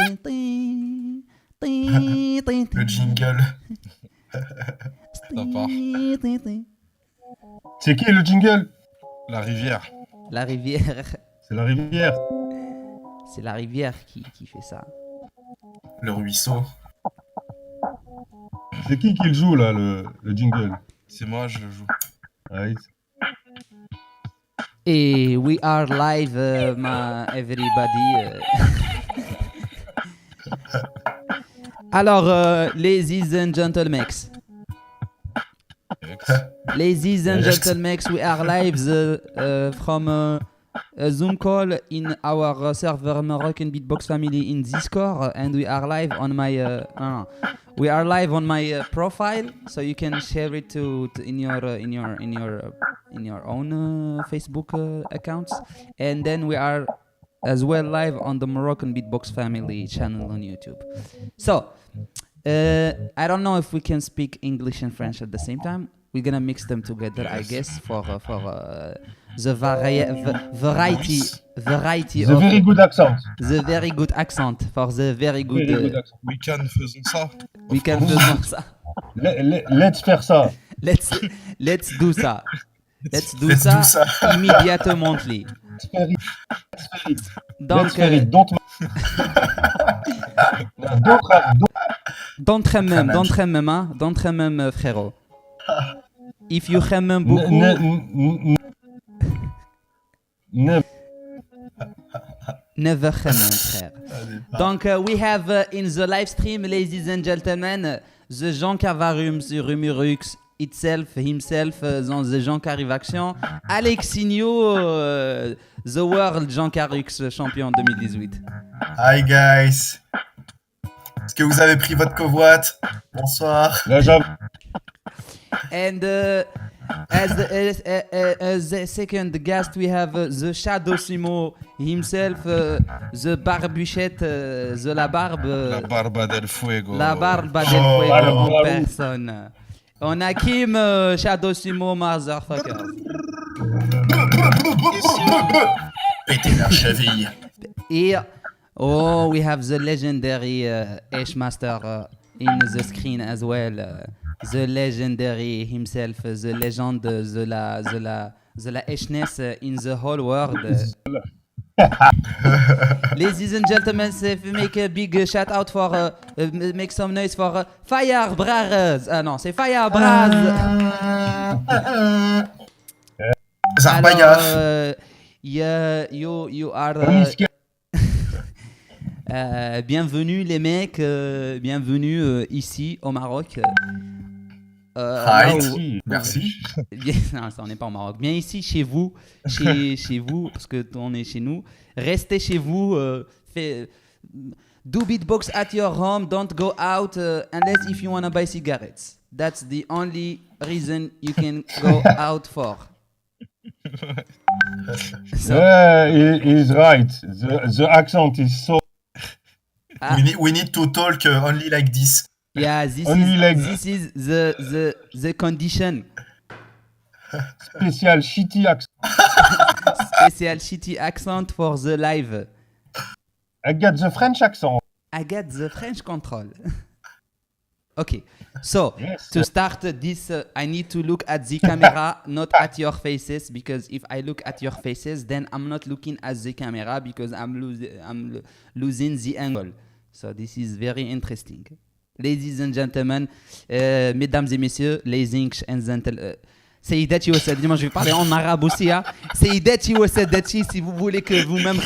Le jingle. Sympa. C'est qui le jingle? La rivière. La rivière. C'est la rivière. C'est la rivière qui fait ça. Le ruisseau. C'est qui le joue là, le jingle? C'est moi, je le joue. Ouais. Et we are live, everybody. Alors, ladies and gentlemen. Ladies and gentlemen, we are live from a Zoom call in our server Moroccan Beatbox family in Discord, and we are live on my profile, so you can share it to in your own Facebook accounts, and then we are as well live on the Moroccan Beatbox family channel on YouTube. So I don't know if we can speak English and French at the same time. We're gonna mix them together, I guess, for the variety. The very good accent. The very good accent for the very good. We can faisons ça. We can faisons ça. Let's faire ça. Let's do ça. Let's do ça immédiatement. Donc, d'entre même, frérot. If you remember beaucoup. Never remember, frère. Donc, we have in the live stream, ladies and gentlemen, the Jean Carvarum, the Rumurux himself, dans the Jean Carivaction, ALEXINHO, the World Jean Carux champion 2018. Hi guys. Est-ce que vous avez pris votre covoite? Bonsoir. And as the second guest, we have the Shadow Simo himself, the Barbuchette, la barbe. La barba del fuego. La barba del fuego en personne. On a Kim, Shadow Simo, motherfucker. Pétez la cheville. Et we have the legendary Ash Master in the screen as well. The legendary himself, the legend, the la Ashness in the whole world. Ladies and gentlemen, make a big shout out for, make some noise for FAYA BRAZ. Ah non, c'est FAYA BRAZ. Alors, you are. Bienvenue les mecs, bienvenue ici au Maroc. Merci. Non, ça on n'est pas au Maroc. Bien ici chez vous, chez vous, parce que on est chez nous. Restez chez vous. Do beatbox at your home. Don't go out unless if you wanna buy cigarettes. That's the only reason you can go out for. So, yeah, he's right. The accent is so. We need to talk only like this. Yeah, this is the condition. Special shitty accent. Special shitty accent for the live. I got the French accent. I got the French control. Okay, so yes, to start this, I need to look at the camera, not at your faces, because if I look at your faces, then I'm not looking at the camera because I'm losing the angle. So this is very interesting. Ladies and gentlemen, mesdames et messieurs, ladies and gentlemen, Sayyidati wa Sayyidati, moi je vais parler en arabe aussi, hein. Sayyidati wa Sayyidati, si vous voulez que vous-même...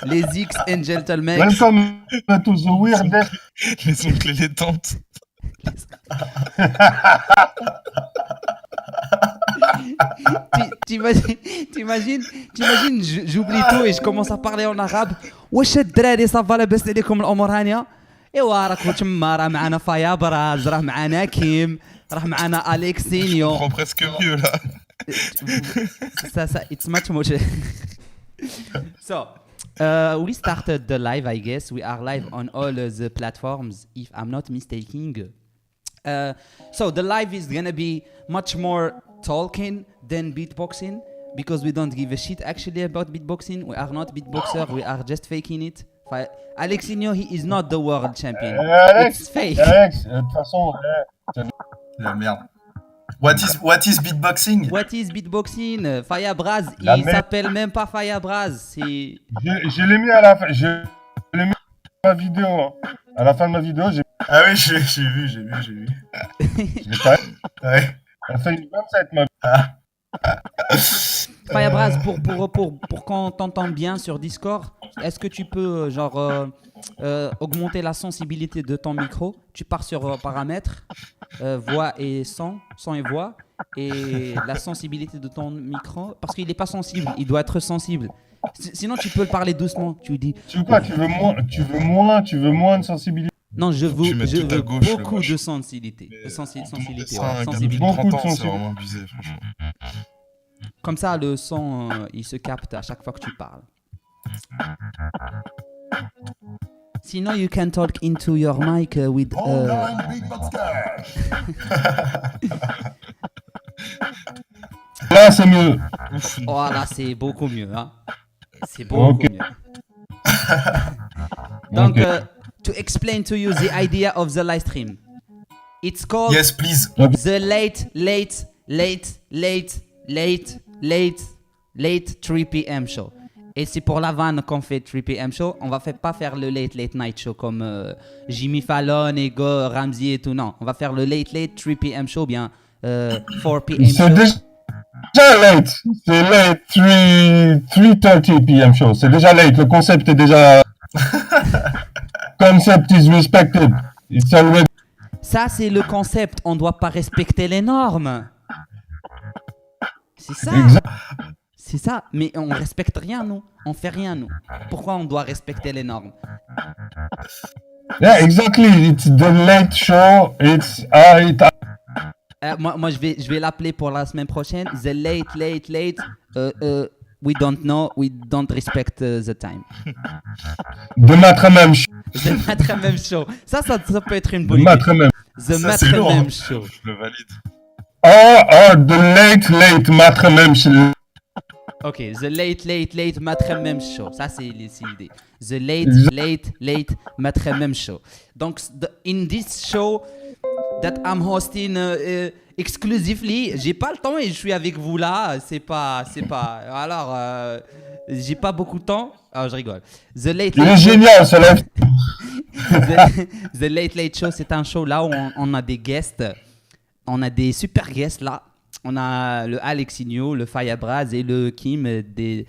Les X and gentlemen. Welcome to the weirdest. Les oncles et les tantes. T'imagines, j'oublie tout et je commence à parler en arabe. واش الدراري صافا لاباس عليكم الامور هانيه؟ ايوا راكم تما راه معنا فايا براز، راه معنا كيم، راه معنا اليكسينيو. Je comprends presque mieux là. Ça, it's much more. So, we started the live, I guess. We are live on all the platforms, if I'm not mistaken. So the live is gonna be much more talking than beatboxing because we don't give a shit actually about beatboxing. We are not beatboxer. We are just faking it. Alexinho, he is not the world champion. It's fake. Alex, de toute façon, La merde. What is beatboxing? What is beatboxing? FAYA BRAZ, La il merde. s'appelle même pas FAYA BRAZ. C'est je l'ai mis à la fin. Je l'ai mis à ma vidéo. Hein. À la fin de ma vidéo, Ah oui, j'ai vu. je l'ai pas. Ouais. Elle fait une 27, ma FAYA BRAZ, pour qu'on t'entende bien sur Discord, est-ce que tu peux augmenter la sensibilité de ton micro? Tu pars sur paramètres, voix et son et voix, et la sensibilité de ton micro, parce qu'il n'est pas sensible, il doit être sensible. Sinon, tu peux le parler doucement. Tu dis. Tu veux quoi? Tu veux moins de sensibilité? Non, je Tu mets veux tout à gauche, le beaucoup moche. de sensibilité. Mais Sensibilité, ça, ouais, un gars de sensibilité. 30 Beaucoup de ans, c'est sensibilité. vraiment abusé, franchement. Comme ça, le son, il se capte à chaque fois que tu parles. Sinon, you can talk into your mic with. Là, c'est mieux. Ouf, Oh là, c'est beaucoup mieux. Hein. C'est beaucoup Ok. mieux. Donc, Ok. to explain to you the idea of the live stream, it's called Yes, please. the late 3 p.m. show. Et c'est pour la vanne qu'on fait 3 p.m. show. On va pas faire le late night show comme Jimmy Fallon, Ego, Ramsey et tout. Non, on va faire le late 3 p.m. show, bien 4 p.m. C'est show. déjà late. C'est late 3:30 p.m. show. C'est déjà late. Le concept est déjà. Concept is respected. It's already. Ça, c'est le concept. On doit pas respecter les normes. C'est ça. Exact. C'est ça. Mais on respecte rien, nous. On fait rien, nous. Pourquoi on doit respecter les normes? Yeah, exactly. It's the late show. It's Moi, je vais l'appeler pour la semaine prochaine. The late. We don't know. We don't respect the time. de maître même show. The Maître même show. Ça peut être une De bonne idée. maître même. The Ça, c'est Maître lourd, même hein. show. je le valide. Or the late maître même show. Ok, the late Maître même show. Ça, c'est l'idée. The late Maître même show. Donc, in this show that I'm hosting exclusively, j'ai pas le temps et je suis avec vous là. C'est pas. Alors, j'ai pas beaucoup de temps. Ah, je rigole. The late Il est show. génial, ce live. The Late Show, c'est un show là où on a des guests. On a des super guests là. On a le Alexinho, le FAYA BRAZ et le Kim, les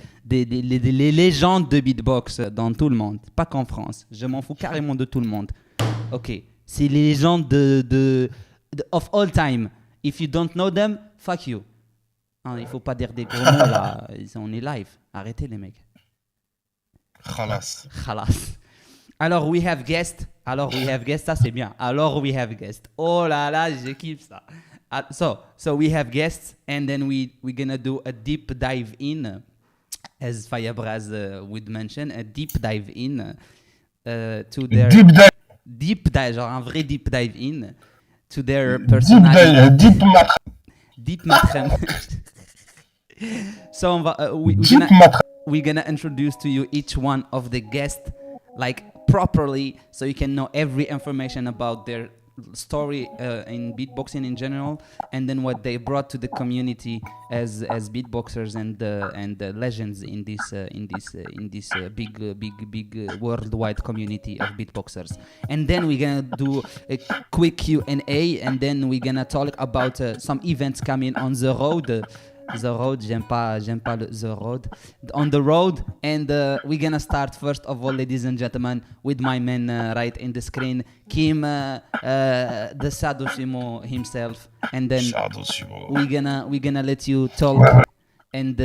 légendes de beatbox dans tout le monde. Pas qu'en France. Je m'en fous carrément de tout le monde. Ok. C'est les légendes of all time. If you don't know them, fuck you. Hein, il faut pas dire des gros mots là. On est live. Arrêtez les mecs. Khalas. Khalas. Alors, we have guest. Ça c'est bien. Alors, we have guest. Oh là là, je kiffe ça. So we have guests, and then we're gonna do a deep dive in, as FAYA BRAZ would mention, a deep dive in to their Deep dive. genre un vrai deep dive in to their personality. Deep maître. Deep maître. So we're gonna introduce to you each one of the guests like properly, so you can know every information about their story in beatboxing in general, and then what they brought to the community as beatboxers and legends in this big worldwide community of beatboxers. And then we're gonna do a quick Q&A, and then we're gonna talk about some events coming on the road. The road, j'aime pas the road. On the road, and we're gonna start first of all, ladies and gentlemen, with my man right in the screen, Kim, the Shadow Sumo himself, and then Shadow Sumo. we're gonna let you talk and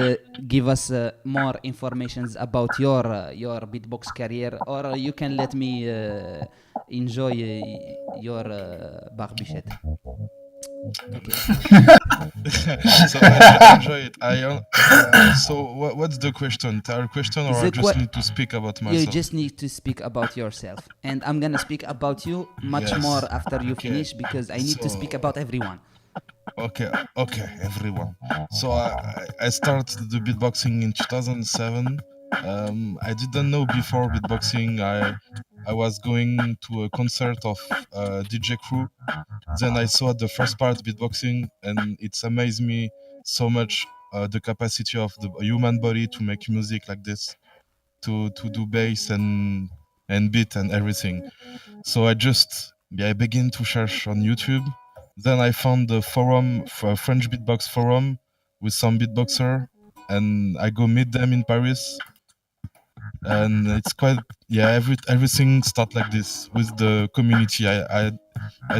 give us more informations about your beatbox career, or you can let me enjoy your barbichette. Okay. So I enjoy it. So what's the question? Our question, or The I just need to speak about You myself? just need to speak about yourself, and I'm gonna speak about you much Yes. more after you Okay. finish, because I need to So- speak about everyone. Okay, okay, everyone. So I started the beatboxing in 2007. I didn't know before beatboxing. I was going to a concert of DJ Crew. Then I saw the first part beatboxing, and it's amazed me so much the capacity of the human body to make music like this, to do bass and beat and everything. So I begin to search on YouTube. Then I found the forum, French beatbox forum, with some beatboxer, and I go meet them in Paris. And it's quite, yeah, everything start like this with the community. I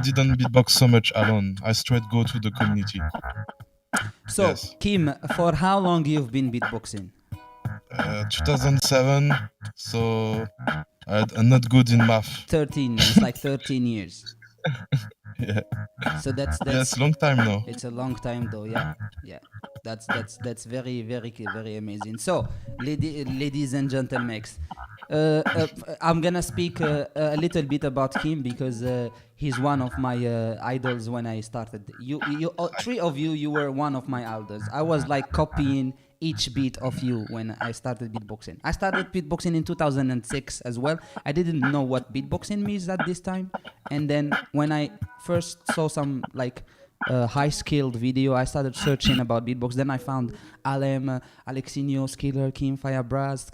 didn't beatbox so much alone. I straight go to the community. So, Yes. Kim, for how long you've been beatboxing? 2007. So I'm not good in math. 13. It's like 13 years. Yeah. So that's Yes, long time now. it's a long time though. Yeah, yeah. That's very very amazing. So, ladies and gentlemen, I'm gonna speak a little bit about Kim because he's one of my idols when I started. Three of you, you were one of my idols. I was like copying each beat of you when I started beatboxing. I started beatboxing in 2006 as well. I didn't know what beatboxing means at this time, and then when I first saw some like high-skilled video, I started searching about beatbox. Then I found ALEXINHO, Skiller, Kim, FAYA BRAZ,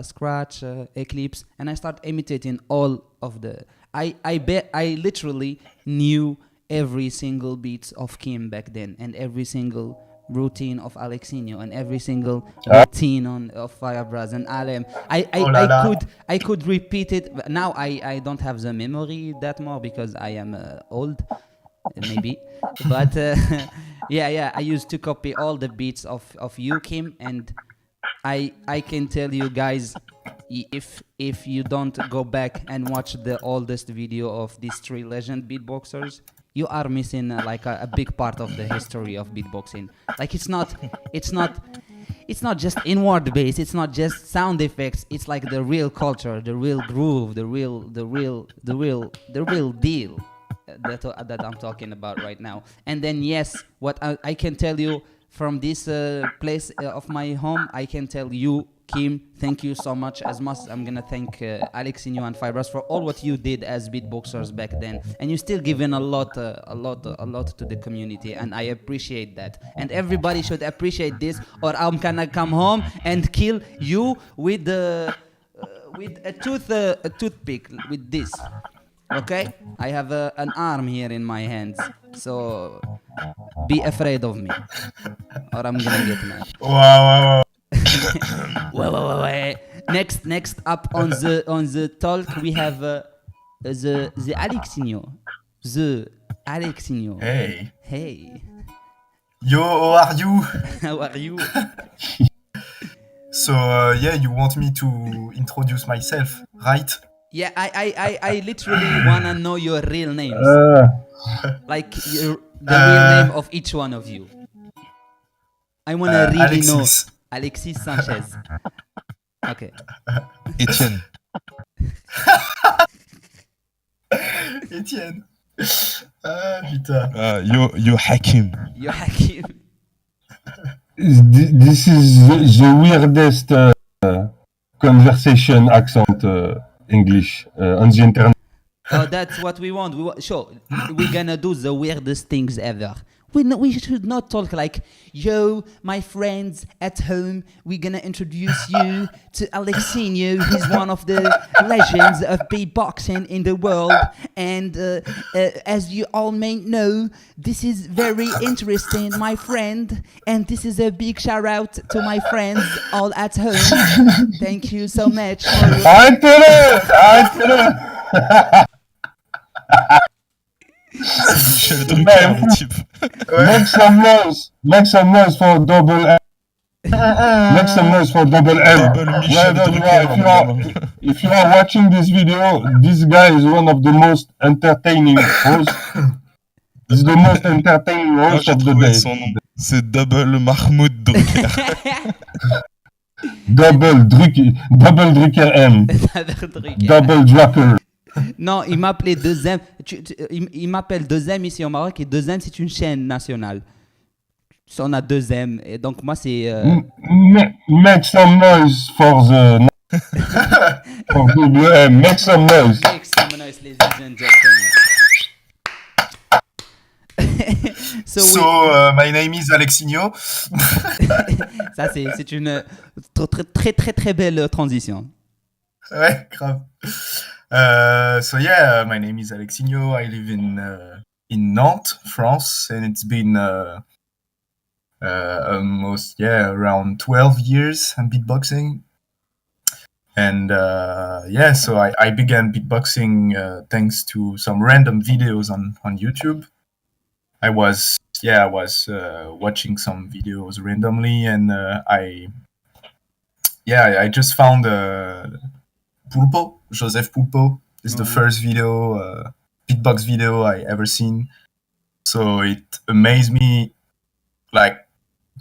Scratch, Eclipse, and I started imitating all of the. I literally knew every single beat of Kim back then, and every single routine of ALEXINHO, and every single routine of FAYA BRAZ and Alem. I could repeat it. But now I don't have the memory that more because I am old. Maybe, but yeah, I used to copy all the beats of you, Kim, and I can tell you guys, if you don't go back and watch the oldest video of these three legend beatboxers, you are missing like a big part of the history of beatboxing. Like it's not just inward bass, it's not just sound effects, it's like the real culture, the real groove, the real deal that I'm talking about right now. And then yes, what I can tell you from this place of my home, I can tell you, Kim, thank you so much. As much I'm gonna thank ALEXINHO and FAYA BRAZ for all what you did as beatboxers back then, and you still giving a lot to the community, and I appreciate that. And everybody should appreciate this, or I'm gonna come home and kill you with a toothpick with this. Okay, I have an arm here in my hands, so be afraid of me, or I'm gonna get mad. Wow. Wait. Next up on the talk we have the ALEXINHO. The ALEXINHO. Hey. Yo, how are you? How are you? So yeah, you want me to introduce myself, right? Yeah, I literally wanna know your real names, like the real name of each one of you. I wanna really Alexis. know. Alexis Sanchez. Okay. Etienne. Etienne. Ah putain. You Hakim. You're Hakim. This is the weirdest conversation accent English on the internet. Oh, that's what we want. Sure, we're gonna do the weirdest things ever. We should not talk like, yo, my friends at home, we're gonna introduce you to ALEXINHO. He's one of the legends of beatboxing in the world. And as you all may know, this is very interesting, my friend. And this is a big shout out to my friends all at home. Thank you so much. I tell it. Michel Drucker, le type. Make some noise for double M. Make some noise for double M. Double Michel Drucker. If you are watching this video, this guy is one of the most entertaining hosts. He's the most entertaining Moi, host j'ai of the trouvé day. son nom. C'est Double Mahmoud Drucker. Double Drucker M. Double Drucker. Non, il m'appelait 2M. Il m'appelle 2M ici au Maroc et 2M c'est une chaîne nationale. On a 2M et donc moi c'est. Make some noise for the for WM. Make some noise. Make some noise, ladies and gentlemen. So, my name is Alexinho. Ça c'est une très belle transition. Ouais, grave. So yeah, my name is Alexinho. I live in Nantes, France, and it's been almost around 12 years I'm beatboxing. And so I began beatboxing thanks to some random videos on YouTube. I was watching some videos randomly, and I just found Pulpo, Joseph Pulpo. Is the first video, beatbox video I ever seen. So it amazed me, like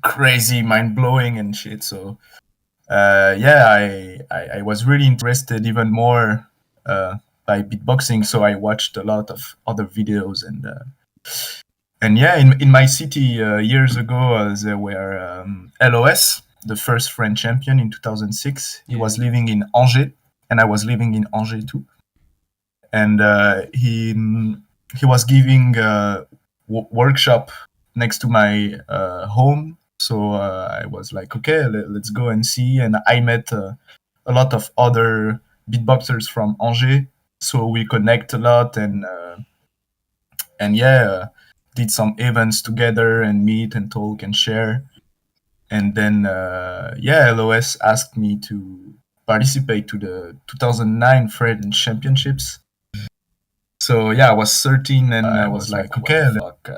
crazy, mind blowing and shit. So I was really interested even more by beatboxing. So I watched a lot of other videos, and in my city years ago there were LOS, the first French champion in 2006. He was living in Angers, and I was living in Angers too. And he was giving a workshop next to my home. So I was like, okay, let's go and see. And I met a lot of other beatboxers from Angers. So we connect a lot, and did some events together and meet and talk and share. And then LOS asked me to participate to the 2009 French Championships. So I was 13, and I was like, okay, fuck.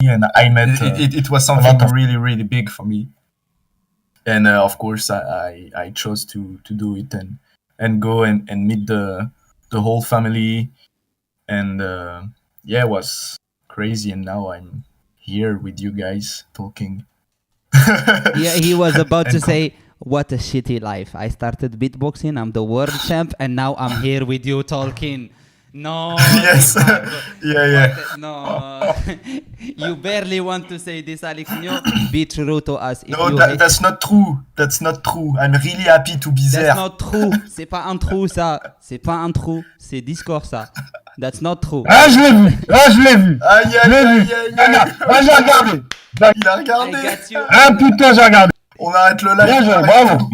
And I met it was something really, really big for me. And of course I chose to do it and go and meet the whole family. And it was crazy, and now I'm here with you guys talking. Yeah, he was about to say, what a shitty life. I started beatboxing, I'm the world champ, and now I'm here with you talking. No. Yes. Yeah. No. You barely want to say this, Alexinho. Be true to us. No, that's not true. That's not true. I'm really happy to be there. That's not true. C'est pas un trou, ça. C'est pas un trou. C'est Discord, ça. That's not true. Ah, je l'ai vu. Aïe, J'ai regardé. Il a regardé. I got you. Ah putain, j'ai regardé. On arrête le live. Bien joué, bravo,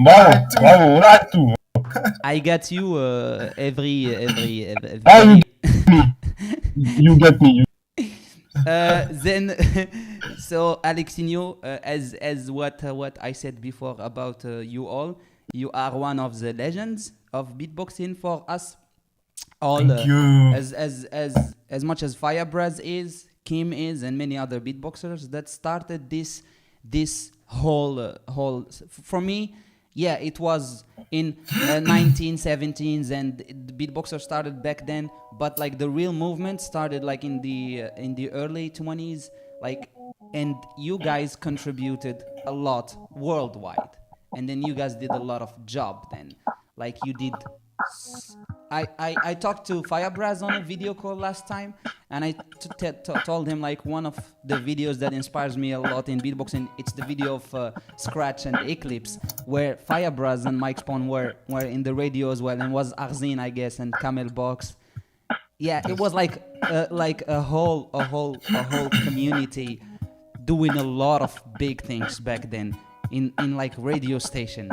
on arrête tout. I got you every Ah, you get me. then so Alexinho, as what I said before about you all, you are one of the legends of beatboxing for us all. Thank you. As much as FAYA BRAZ is, Kim is, and many other beatboxers that started this whole for me. Yeah, it was in 1917s, and the beatboxers started back then. But like the real movement started like in the early 20s, like, and you guys contributed a lot worldwide. And then you guys did a lot of job then, like you did. I talked to FAYA BRAZ on a video call last time, and I told him like one of the videos that inspires me a lot in beatboxing. It's the video of Scratch and Eclipse, where FAYA BRAZ and Mike Spawn were in the radio as well, and was Arzin, I guess, and Camel Box. Yeah, it was like a whole community doing a lot of big things back then in like radio station,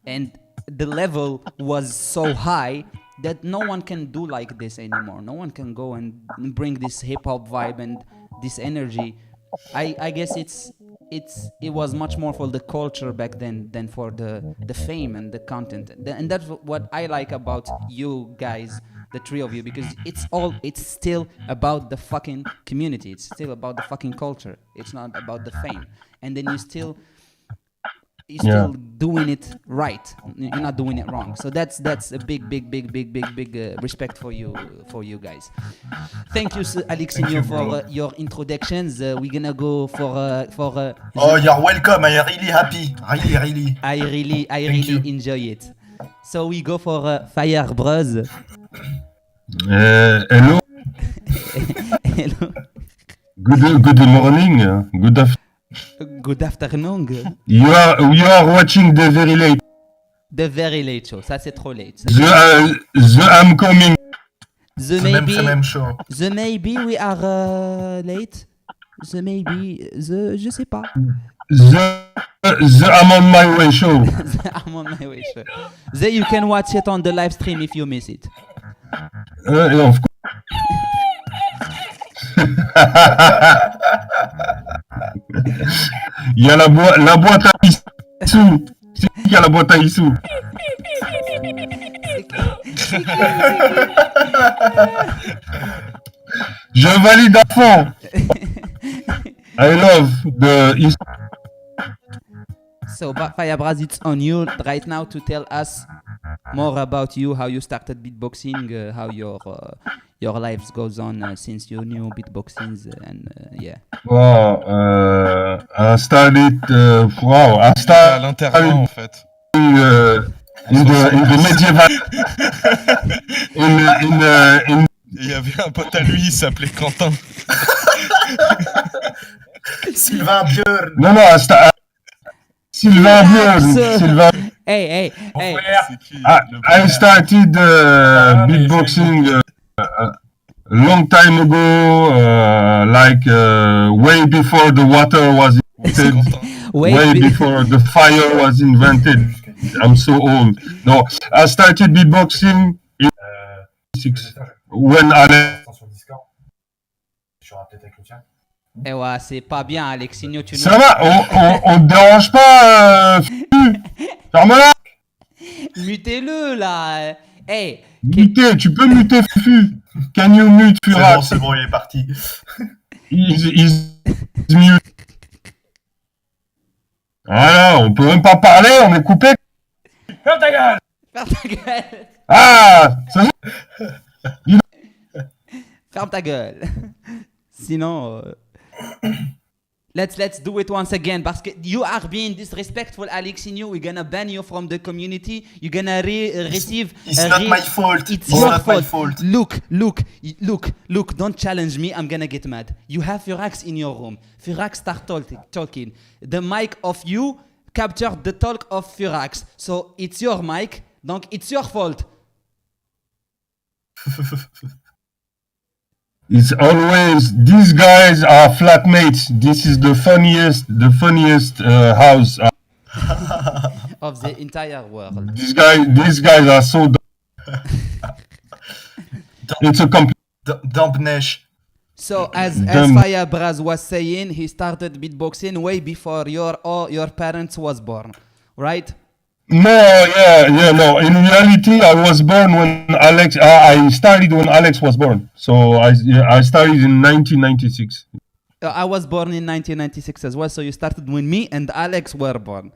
and the level was so high that no one can do like this anymore. No one can go and bring this hip hop vibe and this energy. I guess it was much more for the culture back then than for the fame and the content. And that's what I like about you guys, the three of you, because it's still about the fucking community. It's still about the fucking culture. It's not about the fame. And then you're still doing it right. You're not doing it wrong. So that's a big respect for you guys. Thank you, Alexinho, for your introductions. We're gonna go for Oh, you're welcome. I'm really happy. Really. I really enjoy it. So we go for FAYA BRAZ. Hello. Hello. Good morning. Good afternoon. Good afternoon. You are watching the very late. The very late show. Ça, c'est trop late. The I'm coming. Même show. The maybe we are late. The maybe. Je sais pas. The I'm on my way show. I'm on my way. Sure. Then you can watch it on the live stream if you miss it. Of course. Il y a la boîte à Issou. C'est qui a la boîte à Issou? Je valide à fond. I love the Issou. So, FAYA BRAZ, it's on you right now to tell us more about you, how you started beatboxing, how your life goes on since you knew beatboxing, and yeah. Wow, I started. I À started l'intérieur, en fait. in the medieval. in Il y avait un pote à lui, il s'appelait Quentin. Sylvain Björn. No, I started. Sylvain Björn. Sylvain. Hey. C'est qui, I started beatboxing a long time ago, like way before the water was C'est invented, Quentin. way before the fire was invented. I'm so old. No, I started beatboxing in 6 when I. Eh ouais, c'est pas bien, Alexinho, tu Ça nous... va, on te dérange pas, ferme-la. Mutez-le, là. Hey, Muter, tu peux muter Fufu. Can you mute Furax? C'est bon, il est parti. He's mute. Voilà, on peut même pas parler, on est coupé. Ferme ta gueule. ferme ta gueule. Ah, ça Ferme ta gueule. Sinon... Let's do it once again parce que you are being disrespectful, Alexinho. We're gonna ban you from the community. You're gonna receive. It's not my fault. It's It's your not my fault. Look. Don't challenge me. I'm gonna get mad. You have Furax in your room. Furax start talking. The mic of you captured the talk of Furax. So it's your mic. Donc it's your fault. It's always these guys are flatmates. This is the funniest house. Of the entire world. These guys are so. It's a complete. Dampnesh. So as FAYA BRAZ was saying, he started beatboxing way before your parents was born, right? No, no. In reality, I was born when Alex. I started when Alex was born. So I started in 1996. I was born in 1996 as well. So you started when me and Alex were born.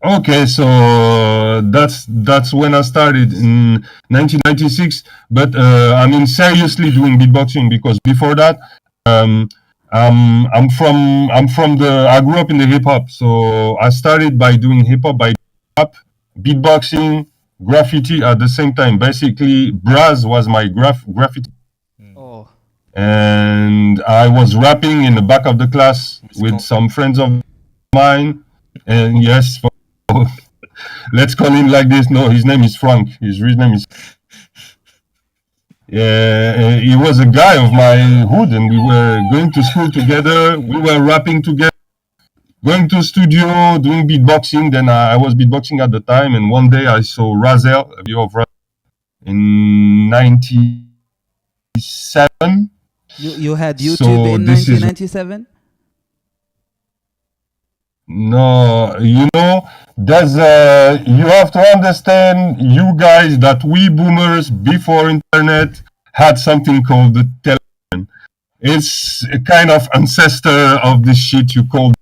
Okay, so that's when I started in 1996. But I mean, seriously doing beatboxing because before that, I'm from I grew up in the hip hop. So I started by doing hip hop, by rap, beatboxing, graffiti at the same time. Basically, Braz was my graffiti. Oh. And I was rapping in the back of the class with some friends of mine. And yes, let's call him like this. No, his name is Frank. His real name is. He was a guy of my hood, and we were going to school together. We were rapping together, going to studio, doing beatboxing. Then I was beatboxing at the time, and one day I saw Razel, a video of Razel, in 97. You had YouTube So in this is- 1997? No, you know, there's you have to understand, you guys, that we boomers before internet had something called the television. It's a kind of ancestor of the shit you call,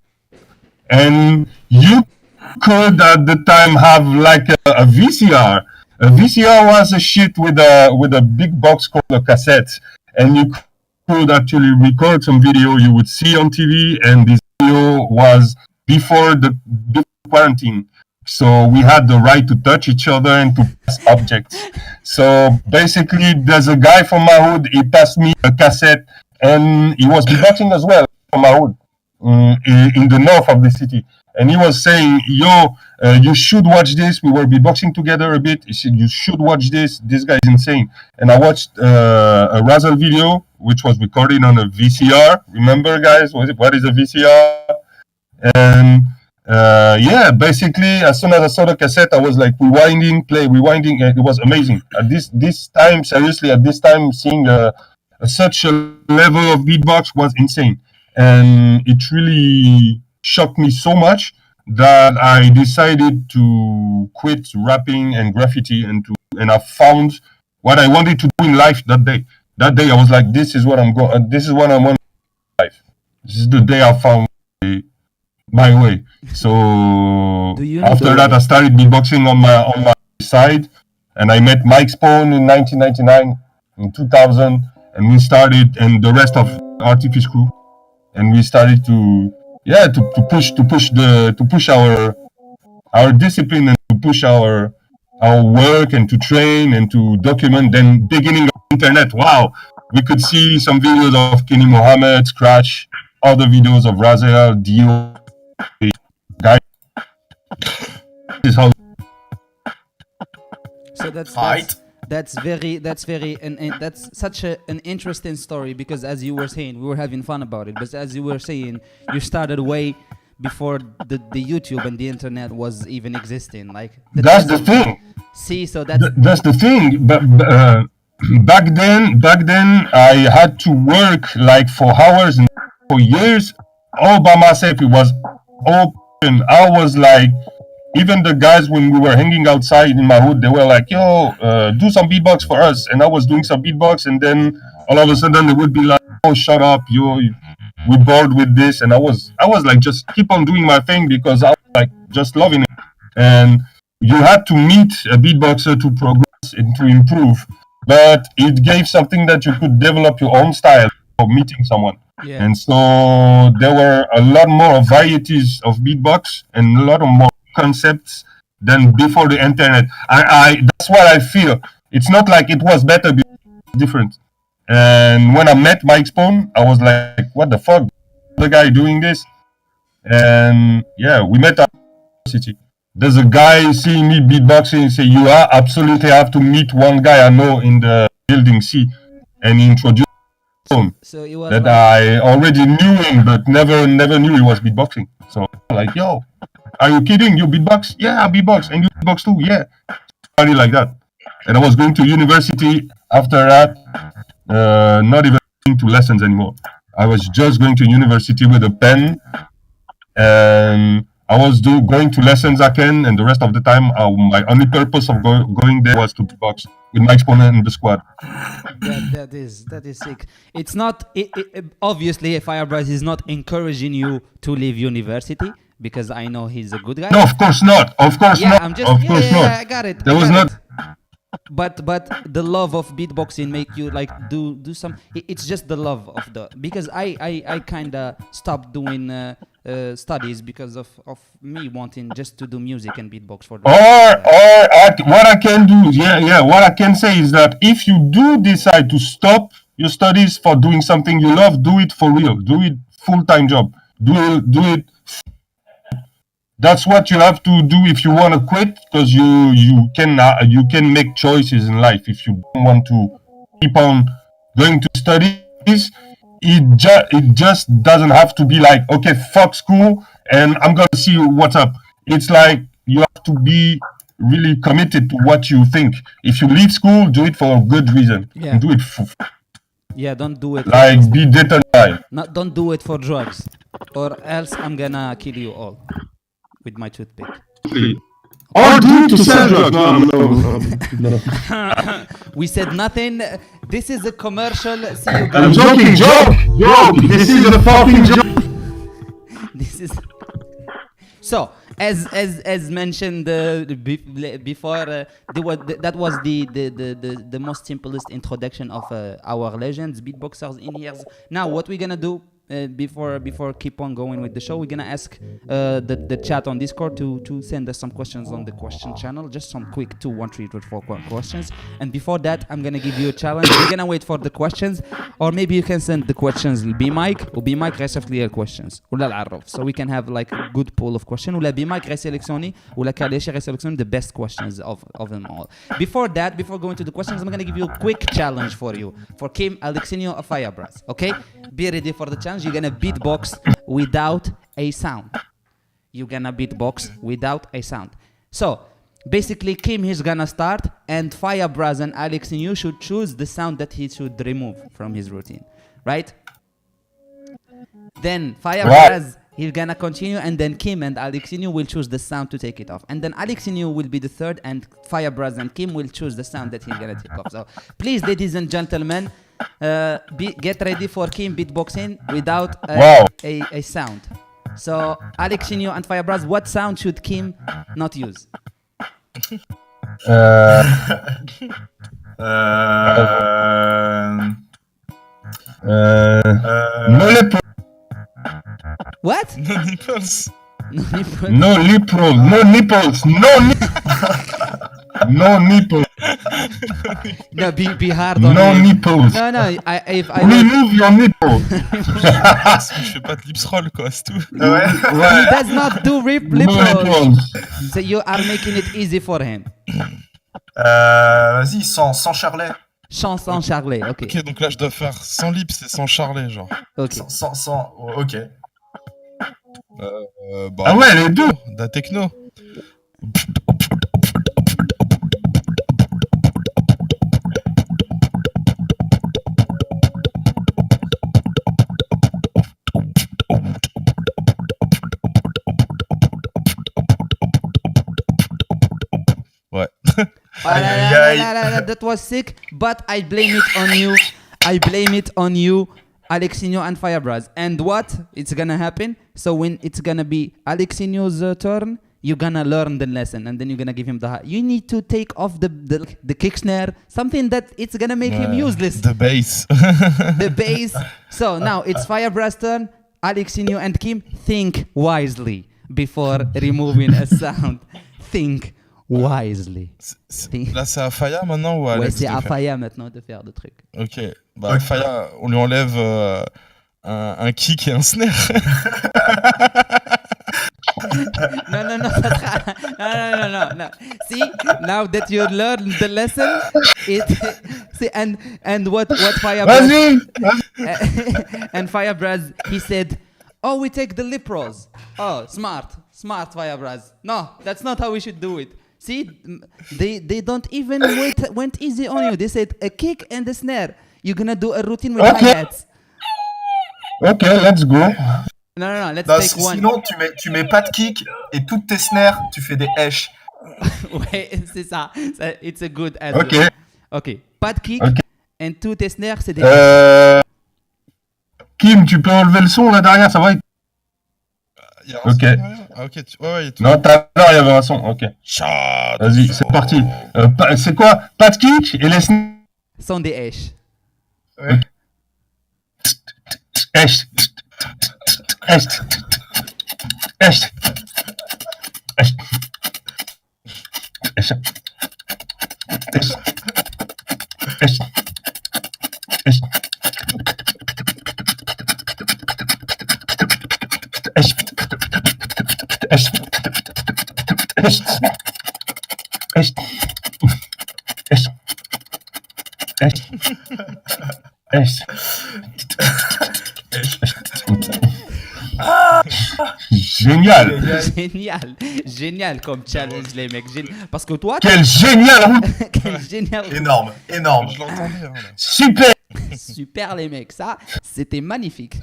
and you could at the time have like a VCR. A VCR was a shit with a big box called a cassette, and you could actually record some video you would see on TV, and this video was before the quarantine. So we had the right to touch each other and to pass objects. So basically, there's a guy from my hood. He passed me a cassette, and he was beatboxing as well from my hood, in the north of the city. And he was saying, "Yo, you should watch this." We were beatboxing together a bit. He said, "You should watch this. This guy is insane." And I watched a Razzle video, which was recorded on a VCR. Remember, guys? What is a VCR? And yeah, basically, as soon as I saw the cassette, I was like rewinding, rewinding, and it was amazing. At this time, seriously, at this time, seeing such a level of beatbox was insane, and it really shocked me so much that I decided to quit rapping and graffiti, and I found what I wanted to do in life that day. That day, I was like, "This is what I'm going. This is what I want in life. This is the day I found my way." So after that, I started beatboxing on my side, and I met Mike Spone in 1999, in 2000, and we started, and the rest of Artifice crew, and we started to push our discipline, and to push our work, and to train and to document. Then beginning of internet, wow, we could see some videos of Kenny Mohammed, Scratch, other videos of Razel, Dio. Guys, this is how. So that's very and that's such an interesting story, because as you were saying, we were having fun about it, but as you were saying, you started way before the YouTube and the internet was even existing. Like that's the thing. See, so that's the thing. But back then, I had to work like for hours and for years all by myself. It was all. I was like, even the guys, when we were hanging outside in my hood, they were like, "Yo, do some beatbox for us." And I was doing some beatbox, and then all of a sudden they would be like, "Oh, shut up, yo, we're bored with this." And I was like, just keep on doing my thing, because I was like just loving it. And you had to meet a beatboxer to progress and to improve, but it gave something that you could develop your own style of meeting someone. Yeah. And so there were a lot more varieties of beatbox and a lot of more concepts than before the internet. I that's what I feel. It's not like it was better, but it's different. And when I met Mike Spone, I was like, "What the fuck? The guy doing this?" And yeah, we met at city. There's a guy seeing me beatboxing and say, "You absolutely have to meet one guy I know in the building C," and he introduced. So it was that like, I already knew him, but never knew he was beatboxing. So like, "Yo, are you kidding? You beatbox?" "Yeah, I beatbox." "And you beatbox too?" "Yeah." Started like that, and I was going to university after that. Not even going to lessons anymore. I was just going to university with a pen, and I was going to lessons again, and the rest of the time, my only purpose of going there was to beatbox with my exponent in the squad. that is sick. It's not obviously FAYA BRAZ is not encouraging you to leave university, because I know he's a good guy. No, of course not. Of course Yeah, not. I'm just Of course not. I got it. There was not. But the love of beatboxing make you like do some. It's just the love of the, because I kind of stopped doing studies because of me wanting just to do music and beatbox for the What I can do, what I can say is that if you do decide to stop your studies for doing something you love, do it for real. Do it full-time job. Do it. That's what you have to do if you want to quit, because you can make choices in life. If you don't want to keep on going to studies, it just doesn't have to be like, "Okay, fuck school and I'm gonna see what's up." It's like you have to be really committed to what you think. If you leave school, do it for a good reason. Yeah. And do it don't do it like be determined. don't do it for drugs, or else I'm gonna kill you all with my toothpick. Or do it to sell drugs. No. We said nothing. This is a commercial. See you I'm guys. joking, joke. This is a fucking joke. This is so as mentioned before. That was the most simplest introduction of our legends, beatboxers in here. Now what we're gonna do? before keep on going with the show, we're gonna ask the chat on Discord to send us some questions on the question channel, just some quick 2, 1, 3, 4 questions. And before that, I'm gonna give you a challenge. We're gonna wait for the questions, or maybe you can send the questions لبمايك وبمايك غيصيفط لي questions ولا العرف, so we can have like a good pool of questions. ولا بمايك غيسيلكسيوني ولا كاليشي غيسيلكسيوني the best questions of them all. Before going to the questions, I'm gonna give you a quick challenge for you, for Kim, Alexinho, FAYA BRAZ. Okay, be ready for the challenge. You're gonna beatbox without a sound. So basically, Kim is gonna start, and FAYA BRAZ and Alexinho should choose the sound that he should remove from his routine, right? Then FAYA BRAZ, he's gonna continue, and then Kim and Alexinho will choose the sound to take it off. And then Alexinho will be the third, and FAYA BRAZ and Kim will choose the sound that he's gonna take off. So please, ladies and gentlemen, get ready for Kim beatboxing without a sound. So Alexinho and FAYA BRAZ, what sound should Kim not use? No lip. What? No nipples. No nipples. No nipples. No nipples. No nipples. No, be hard on No him. nipples. No, if I Remove your nipple. Je fais pas de lips roll, quoi, c'est tout. Ouais. he does not do lip No rolls. nipples. So you are making it easy for him. Vas-y, sans charlet. Chanson Charlet, ok. Ok, donc là je dois faire sans lips et sans charlet, genre. Ok. Ok. Bah, Ah ouais, les deux. Da techno. Ouais. That was sick, but I blame it on you, Alexinho and FAYA BRAZ. And what? It's gonna happen. So when it's gonna be Alexinho's turn, you're gonna learn the lesson, and then you're gonna give him you need to take off the kick snare, something that it's gonna make him useless. The bass. The bass. So now it's FAYA BRAZ's turn. Alexinho and Kim, think wisely before removing a sound. Think wisely. Là c'est à FAYA maintenant ou à Ouais, Alex c'est de à faire FAYA maintenant de faire le truc. Ok, bah FAYA, on lui enlève un kick et un snare. No, ça sera... No. See, now that you learned the lesson, see, and what FAYA BRAZ... and FAYA BRAZ, he said, oh, we take the lip rolls. Oh, smart, FAYA BRAZ. No, that's not how we should do it. See, they don't even went easy on you. They said a kick and a snare. You're gonna do a routine with hi-hats. Okay, let's go. No, let's Non, take one. sinon, tu mets pas de kick et toutes tes snares, tu fais des haches. Ouais, c'est ça. It's a good answer. Ok. Pas de kick and tout tes snares, c'est des... Kim, tu peux enlever le son là derrière, ça va? Il y a un son derrière ? Ah ok, ouais, il y a tout. Non, tout à l'heure il y avait un son, ok. Vas-y, c'est parti. C'est quoi? Pas de kick et les snares Sont des haches. Ouais. Hache. Génial comme challenge les mecs. Parce que toi... Quel génial. Quel génial. Énorme. Je l'entendais. Hein, là. Super les mecs, ça c'était magnifique.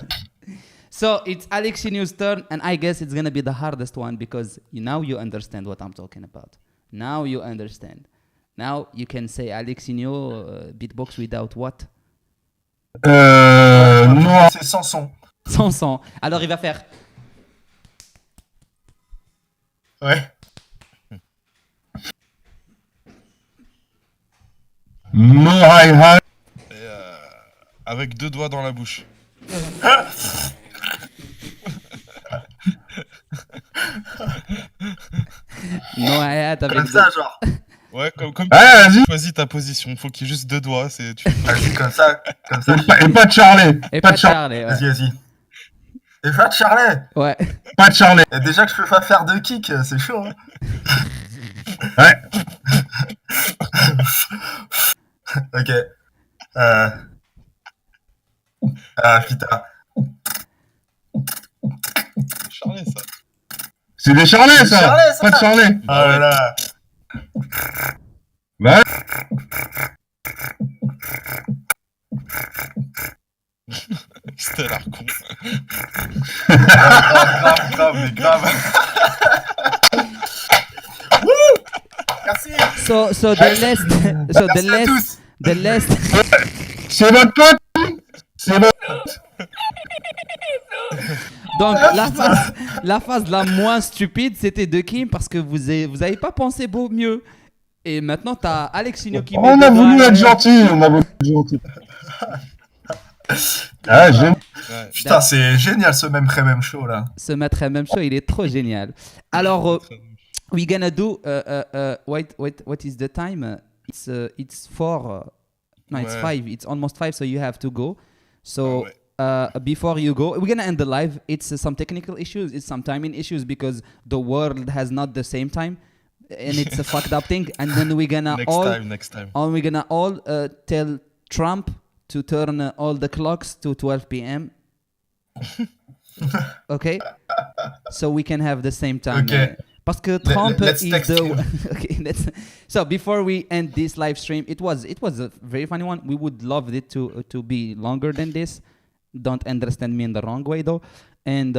So it's Alexinho's turn, and I guess it's gonna be the hardest one because now you understand what I'm talking about. Now you understand. Now you can say Alexinho beatbox without what? Non. C'est sans son. Sans son. Alors il va faire. Ouais. No hi-hat. Avec 2 doigts dans la bouche. No hi-hat avec Comme ça, genre. Ouais, comme Ouais, vas-y. tu choisis ta position. Faut qu'il y ait juste 2 doigts. Tu... Vas-y, comme ça. Et pas de Charlie. Et Pas pas de Charlie. Charlie, ouais. Vas-y. Et pas de Charlet. Ouais. Pas de Charlie. Et déjà que je peux pas faire de kick, c'est chaud. Hein. Ouais. Ok. Ah putain. Charlet, ça. C'est des Charlets, C'est ça. Charlet, ça. Pas de Charlie. Oh là là. Ouais. C'était l'air con. Grave, mais grave. Wouh. Merci. So the last C'est votre pote. C'est votre. donc la phase la moins stupide c'était de Kim parce que vous avez pas pensé beau mieux. Et maintenant t'as Alexinho qui met On a des voulu doigts. être gentil. On a voulu être gentil. Ah, j'ai. Ouais. Putain, c'est génial ce même show là. Ce maître même show, il est trop génial. Alors we're gonna do what is the time? It's 4 no, it's Ouais. 5. It's almost 5, so you have to go. So Ah ouais. before you go, we're gonna end the live. It's some technical issues, it's some timing issues because the world has not the same time, and it's a fucked up thing. And then we're gonna Next time. we're gonna all tell Trump to turn all the clocks to 12 p.m. Okay, so we can have the same time. Okay. Parce que Trump let's is text the him. okay. So before we end this live stream, it was a very funny one. We would love it to be longer than this. Don't understand me in the wrong way though. And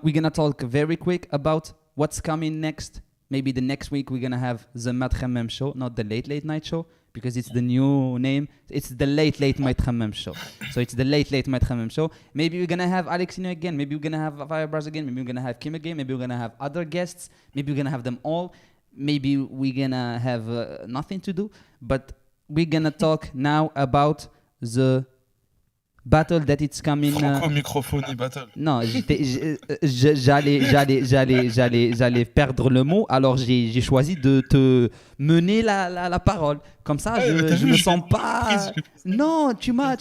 we're gonna talk very quick about what's coming next. Maybe the next week we're gonna have the Mat Hammam show, not the late night show, because it's the new name. It's the late Mat Hammam show. So it's the late Mat Hammam show. Maybe we're gonna have ALEXINHO again. Maybe we're gonna have FAYA BRAZ again. Maybe we're gonna have Kim again. Maybe we're gonna have other guests. Maybe we're gonna have them all. Maybe we're gonna have nothing to do. But we're gonna talk now about the battle that it's coming. Franco-microphonie battle. Non, j'allais perdre le mot, alors j'ai choisi de te mener la parole. Comme ça, je me sens pas. Non, tu m'as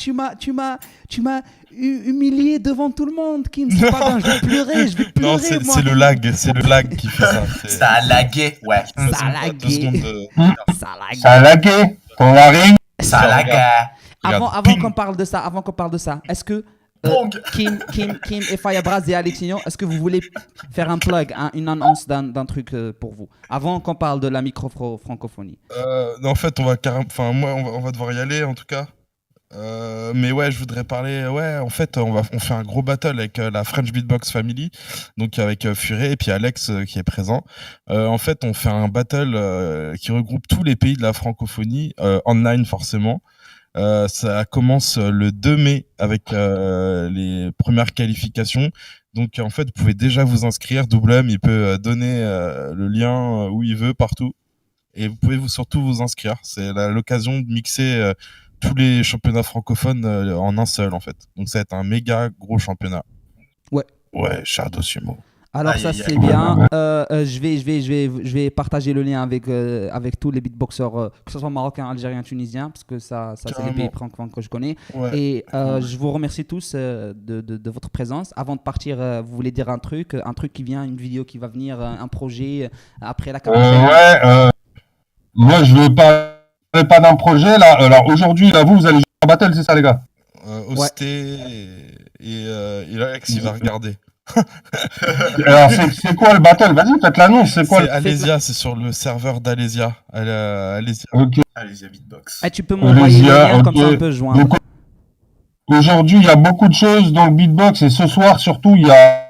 humilié devant tout le monde. Kim, c'est pas bien, je vais pleurer, Non, moi. c'est le lag qui fait ça. Ça a lagué, ouais. Ça a lagué. 2 secondes de... Ça a lagué. Ton mari. Ça a lagué. Avant Ping. qu'on parle de ça, est-ce que Pong. Kim et FAYA BRAZ et ALEXINHO, est-ce que vous voulez faire un plug, une annonce d'un truc pour vous, avant qu'on parle de la micro-francophonie? En fait, on va on va devoir y aller en tout cas. Mais ouais, je voudrais parler. Ouais, en fait, on fait un gros battle avec la French Beatbox Family, donc avec Furé et puis Alex qui est présent. En fait, on fait un battle qui regroupe tous les pays de la francophonie, online forcément. Ça commence le 2 mai avec les premières qualifications. Donc en fait, vous pouvez déjà vous inscrire. WM, il peut donner le lien où il veut, partout. Et vous pouvez surtout vous inscrire. C'est l'occasion de mixer tous les championnats francophones en un seul, en fait. Donc ça va être un méga gros championnat. Ouais. Ouais, Chardo Sumo. Alors Aïe, ça aïe, c'est aïe. bien. Je vais partager le lien avec tous les beatboxers, que ce soit marocains, algériens, tunisiens, parce que ça c'est les Carrément. pays francophones que je connais. Ouais. Et je vous remercie tous de votre présence. Avant de partir, vous voulez dire un truc qui vient, une vidéo qui va venir, un projet après la caméra. Moi, je veux parler pas d'un projet là. Alors aujourd'hui, là, vous allez jouer à battle, c'est ça, les gars? Osté et Alex, il va regarder. Alors, c'est quoi le battle? Vas-y, faites l'annonce. C'est quoi C'est Alésia, c'est sur le serveur d'Alésia. Alésia. Ok. Allez-y, beatbox. Tu peux m'envoyer le lien, comme ça on peut se joindre. Donc, aujourd'hui, il y a beaucoup de choses dans le beatbox et ce soir, surtout, il y a.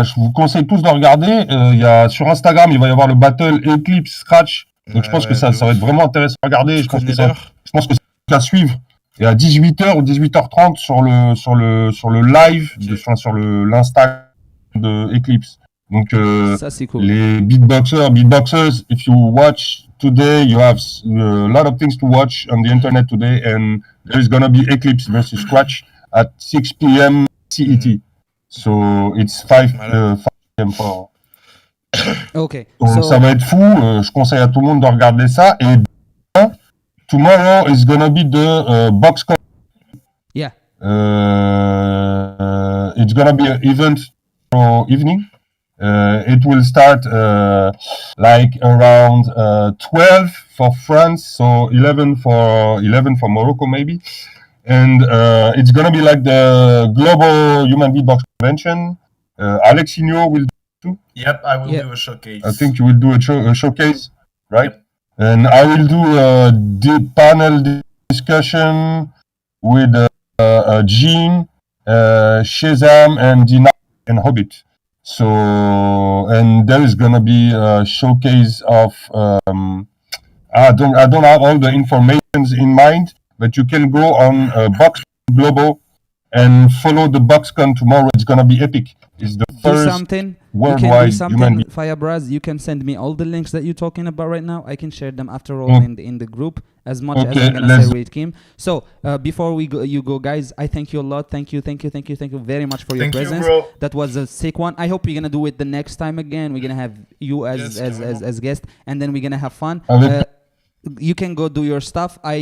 Je vous conseille tous de regarder. Il y a sur Instagram, il va y avoir le battle Eclipse Scratch. Donc, je pense que ça va être vraiment intéressant à regarder. Je pense que c'est à suivre. Et à 18h ou 18h30 sur le live, sur l'Insta de Eclipse. Donc, Ça c'est cool. les beatboxers, if you watch today, you have a lot of things to watch on the internet today, and there is gonna be Eclipse versus Scratch at 6 p.m. CET. So it's 5 p.m. for. Okay. Donc ça va être fou. Je conseille à tout le monde de regarder ça. Et tomorrow is gonna be the box. Yeah. It's gonna be an event for evening. It will start like around 12 for France, so 11 for Morocco maybe, and it's gonna be like the global human beatbox convention. ALEXINHO will do too. Yep, I will do a showcase. I think you will do a showcase, right? Yep. And I will do a panel discussion with Jean, Shazam, and Dina and Hobbit. So, and there is gonna be a showcase of I don't have all the informations in mind, but you can go on Box Global and follow the BoxCon tomorrow. It's gonna be epic. It's the first worldwide human FAYA BRAZ, you can send me all the links that you're talking about right now. I can share them after all in the group as much as I'm gonna say with Kim. So before we go, guys, I thank you a lot. Thank you very much for your presence. That was a sick one. I hope you're gonna do it the next time again. We're gonna have you as guest, and then we're gonna have fun. You can go do your stuff. I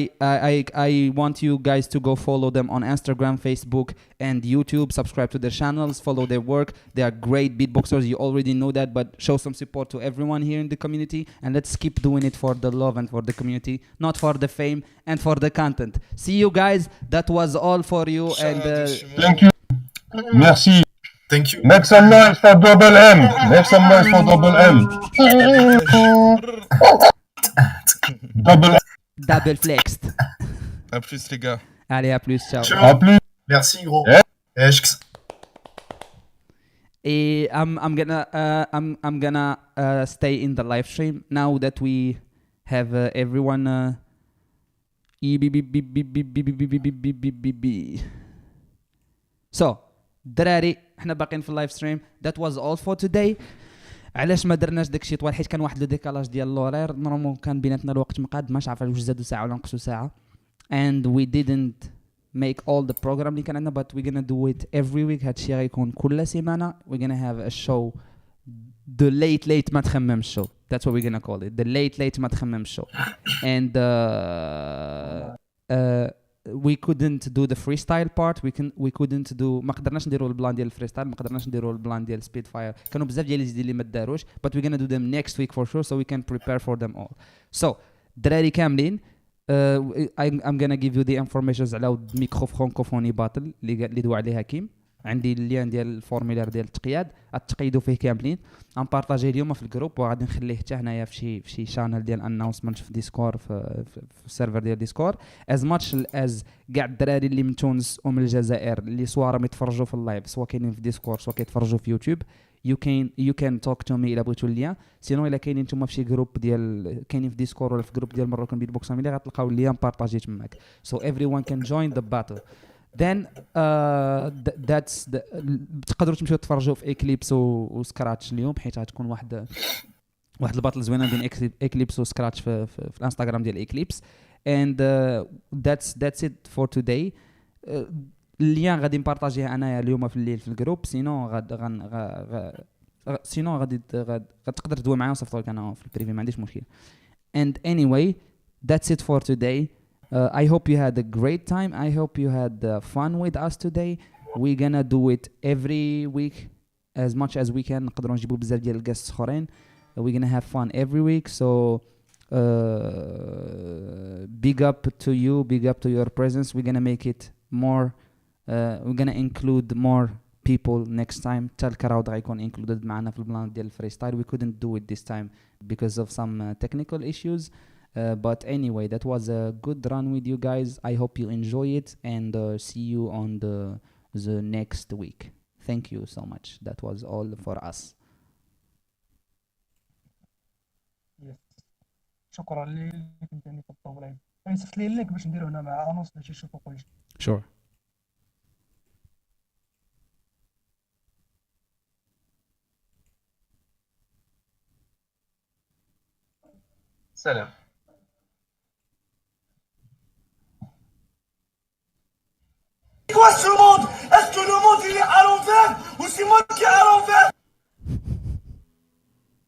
want you guys to go follow them on Instagram, Facebook, and YouTube. Subscribe to their channels, follow their work. They are great beatboxers. You already know that, but show some support to everyone here in the community, and let's keep doing it for the love and for the community, not for the fame and for the content. See you guys. That was all for you. And thank you. Merci. Thank you. Make some noise for Double M. Make some noise for Double M. Double flexed. À plus les gars. Allez, à plus, ciao. À plus. Merci gros. Et I'm gonna stay in the live stream now that we have everyone. So دراري احنا باقيين في اللايف ستريم. That was all for today. علاش ما درناش داكشي طوال؟ حيت كان واحد لو ديكالاج ديال لورير، نورمال كان بيناتنا الوقت مقاد، ماش عارف واش زادوا ساعه ولا نقصوا ساعه. And we didn't make all the program اللي كان عندنا, but we're gonna do it every week. هادشي غيكون كل سيمانه. We're gonna have a show, the late ما تخممش show. That's what we're gonna call it, the late ما تخممش show. And we couldn't do the freestyle part. We couldn't do, ما قدرناش نديروا البلان ديال الفريستايل، ما قدرناش نديروا البلان ديال سبيد فاير. كانوا بزاف ديال اللي ما داروش, but we're gonna do them next week for sure, so we can prepare for them all. So دراري كاملين, I'm gonna give you the informations على ميكرو فرانكوفوني باتل اللي دوا عليها كيم. عندي اللين ديال الفورمولير ديال التقياد، تقيدوا فيه كاملين. غنبارطاجيه اليوم في الجروب وغادي نخليه حتى هنايا في شي شانل ديال اناونسمنت في ديسكور، في السيرفر ديال ديسكور. از ماتش از كاع الدراري اللي من تونس ومن الجزائر اللي سواء يتفرجوا في اللايف، سواء كاينين في ديسكور، سواء كيتفرجوا في يوتيوب. you can talk to me الا بغيتوا اللين. سينو الا كاينين نتوما في شي جروب ديال، كاينين في ديسكور ولا في جروب ديال مروكان بيتبوكس فاميلي، غتلقاو اللين بارطاجي تماك. So everyone can join the battle. Then that's the تقدروا تمشيو تفرجوا في اكليبس وسكراتش اليوم، حيت غتكون واحد الباتل زوينه بين اكليبس وسكراتش في الانستغرام ديال اكليبس. And that's it for today. اللين غادي نبارطاجيه انايا اليوم في الليل في الجروب. سينو غادي تقدر تدوي معايا وصيفطوا لك انا في البريفي، ما عنديش مشكل. And anyway, that's it for today. I hope you had a great time. I hope you had fun with us today. We're gonna do it every week as much as we can. نقدروا نجيبوا بزاف ديال الجاستس اخرين. We're gonna have fun every week. So big up to you, big up to your presence. We're gonna make it more. We're gonna include more people next time. حتى الكراود غيكون included معنا في البلان ديال الفريستايل. We couldn't do it this time because of some technical issues. But anyway, that was a good run with you guys. I hope you enjoy it, and see you on the next week. Thank you so much. That was all for us. شكرا اللي كنتني في الطوبلايف. نصيفط لي اللينك باش نديرو هنا مع انونس باش يشوفوا كلشي. Sure. سلام. C'est quoi ce monde? Est-ce que le monde il est à l'envers ou c'est moi qui ai à l'envers.